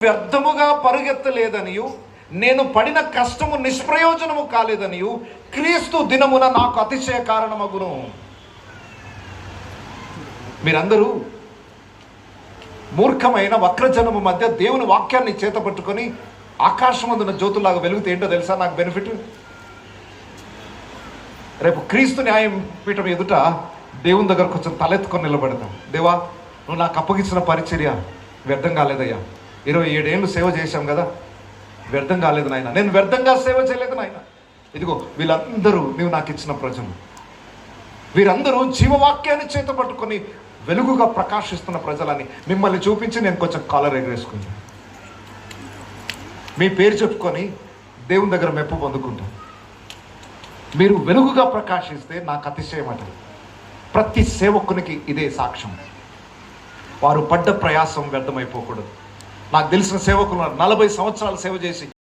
వ్యర్థముగా పరుగెత్తలేదనియు నేను పడిన కష్టము నిష్ప్రయోజనము కాలేదనియు క్రీస్తు దినమున నాకు అతిశయ కారణమగును. మీరందరూ మూర్ఖమైన వక్రజనము మధ్య దేవుని వాక్యాన్ని చేతపట్టుకొని ఆకాశమందున జ్యోతులాగా వెలుగుతే ఏంటో తెలుసా నాకు బెనిఫిట్? రేపు క్రీస్తు న్యాయం పీఠం ఎదుట దేవుని దగ్గర కొంచెం తలెత్తుకొని నిలబడతాం. దేవా, నువ్వు నాకు అప్పగించిన పరిచర్య వ్యర్థం కాలేదయ్యా. 27 ఏళ్ళు సేవ చేశాం కదా, వ్యర్థం కాలేదు నాయన. నేను వ్యర్థంగా సేవ చేయలేదు నాయన. ఇదిగో వీళ్ళందరూ నీవు నాకు ఇచ్చిన ప్రజలు, వీరందరూ జీవవాక్యాన్ని చేత పట్టుకొని వెలుగుగా ప్రకాశిస్తున్న ప్రజలని మిమ్మల్ని చూపించి నేను కొంచెం కాలర్ ఎగరేసుకుంటాను. మీ పేరు చెప్పుకొని దేవుని దగ్గర మెప్పు పొందుకుంటాను. మీరు వెలుగుగా ప్రకాశిస్తే నాకు అతిశయం అట. ప్రతి సేవకునికి ఇదే సాక్ష్యం. వారు పడ్డ ప్రయాసం వ్యర్థమైపోకూడదు. నాకు తెలిసిన సేవకులు 40 సంవత్సరాలు సేవ చేసి